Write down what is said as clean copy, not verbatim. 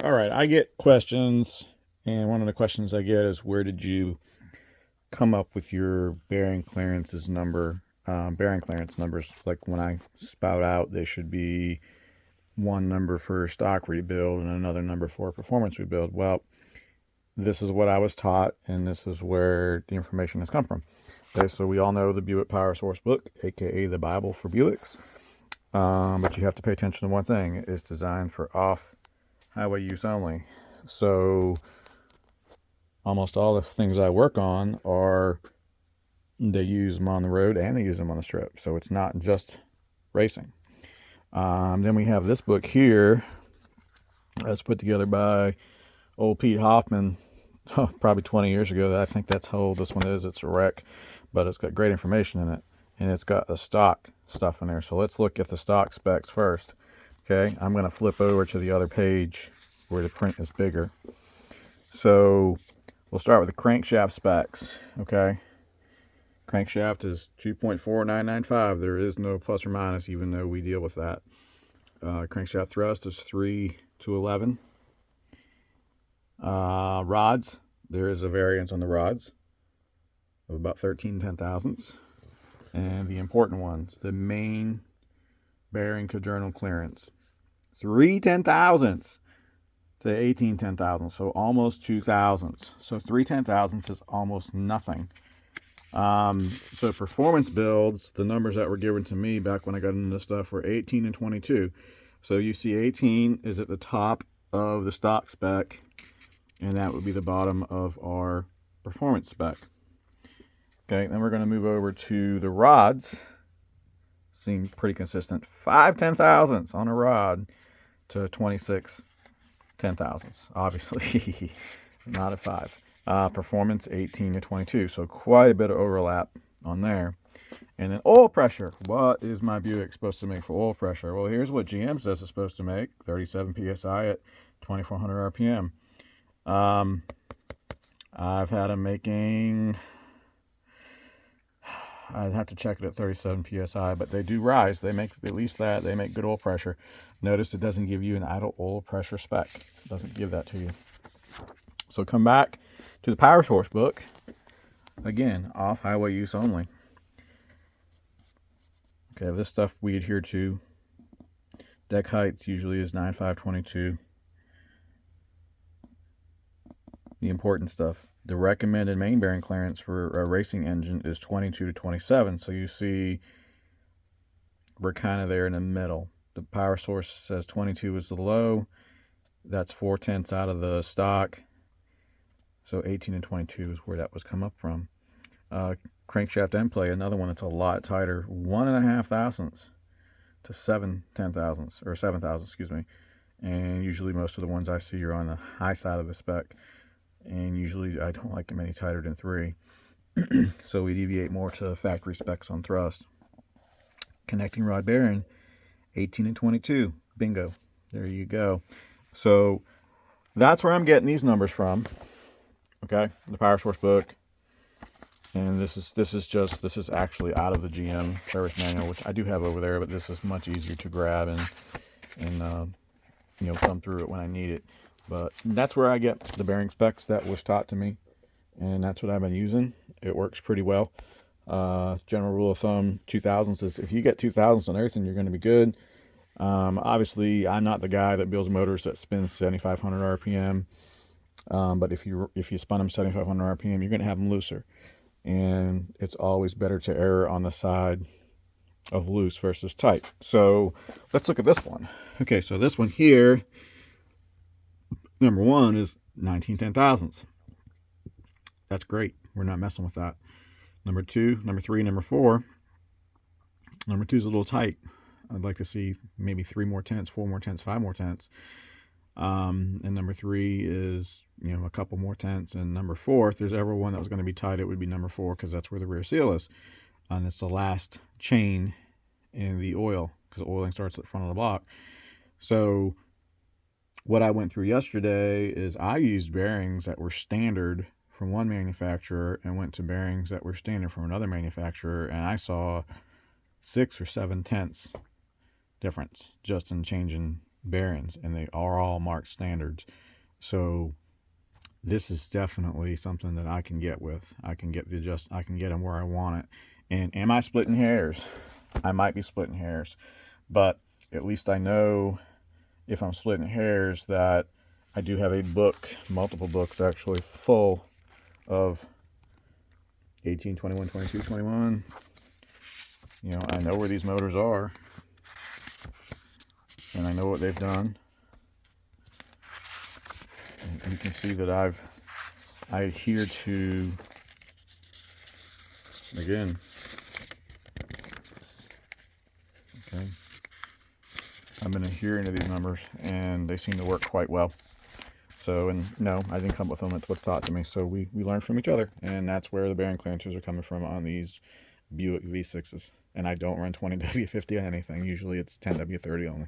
All right, I get questions, and one of the questions I get is, where did you come up with your bearing clearances number? Bearing clearance numbers, like when I spout out, they should be one number for stock rebuild and another number for performance rebuild. Well, this is what I was taught, and this is where the information has come from. Okay, so we all know the Buick Power Source book, aka the Bible for Buicks. But you have to pay attention to one thing: it's designed for off-highway use only. So almost all the things I work on are, they use them on the road and they use them on the strip. So it's not just racing. Then we have this book here that's put together by old Pete Hoffman, probably 20 years ago. I think that's how old this one is. It's a wreck, but it's got great information in it. And it's got the stock stuff in there. So let's look at the stock specs first. Okay, I'm going to flip over to the other page where the print is bigger. So we'll start with the crankshaft specs. Okay, crankshaft is 2.4995. There is no plus or minus, even though we deal with that. Crankshaft thrust is 3 to 11. Rods, there is a variance on the rods of about 13 10,000ths. And the important ones, the main bearing quadrennial clearance, 3 10,000ths to 18 10,000ths, so almost 2,000ths. So 3 10,000ths is almost nothing. So performance builds, the numbers that were given to me back when I got into this stuff were 18 and 22. So you see 18 is at the top of the stock spec, and that would be the bottom of our performance spec. Okay, then we're going to move over to the rods. Seem pretty consistent. 5 10,000ths on a rod to 26 10,000ths. Obviously, not a 5. Performance 18 to 22. So quite a bit of overlap on there. And then oil pressure. What is my Buick supposed to make for oil pressure? Well, here's what GM says it's supposed to make: 37 psi at 2,400 RPM. I've had them making, I'd have to check it at 37 psi, but they do rise. They make at least that. They make good oil pressure. Notice it doesn't give you an idle oil pressure spec. It doesn't give that to you. So come back to the Power Source book. Again, off-highway use only. Okay, this stuff we adhere to. Deck heights usually is 9.522. The important stuff: the recommended main bearing clearance for a racing engine is 22 to 27. So you see we're kind of there in the middle. The Power Source says 22 is the low. That's 4 tenths out of the stock. So 18 and 22 is where that was come up from. Crankshaft end play, another one that's a lot tighter, 1.5 thousandths to 7 10,000ths, or 7,000, excuse me. And usually most of the ones I see are on the high side of the spec. And usually I don't like them any tighter than 3. So we deviate more to factory specs on thrust. Connecting rod bearing, 18 and 22. Bingo. There you go. So that's where I'm getting these numbers from. Okay, the Power Source book. And this is actually out of the GM service manual, which I do have over there, but this is much easier to grab and thumb through it when I need it. But that's where I get the bearing specs that was taught to me, and that's what I've been using. It works pretty well. General rule of thumb, 2000s is, if you get 2000s on everything, you're going to be good. Obviously, I'm not the guy that builds motors that spin 7,500 RPM. But if you spun them 7,500 RPM, you're going to have them looser. And it's always better to err on the side of loose versus tight. So let's look at this one. Okay, so this one here, number 1 is 19 10,000ths. That's great. We're not messing with that. Number 2, number 3, number 4. Number 2 is a little tight. I'd like to see maybe 3 more tenths, 4 more tenths, 5 more tenths. And number 3 is, a couple more tenths. And number 4, if there's ever one that was going to be tight, it would be number 4, because that's where the rear seal is. And it's the last chain in the oil, because oiling starts at the front of the block. So what I went through yesterday is I used bearings that were standard from one manufacturer and went to bearings that were standard from another manufacturer, and I saw 6 or 7 tenths difference just in changing bearings, and they are all marked standards. So this is definitely something that I can get with. I can get them where I want it. And am I splitting hairs? I might be splitting hairs, but at least I know if I'm splitting hairs that I do have a book, multiple books actually, full of 18, 21, 22, 21. You know, I know where these motors are, and I know what they've done. And you can see that I adhere to, again, okay, I've been adhering to these numbers, and they seem to work quite well. So, and no, I didn't come up with them. It's what's taught to me. So we learn from each other, and that's where the bearing clearances are coming from on these Buick V6s. And I don't run 20W50 on anything. Usually it's 10W30 only.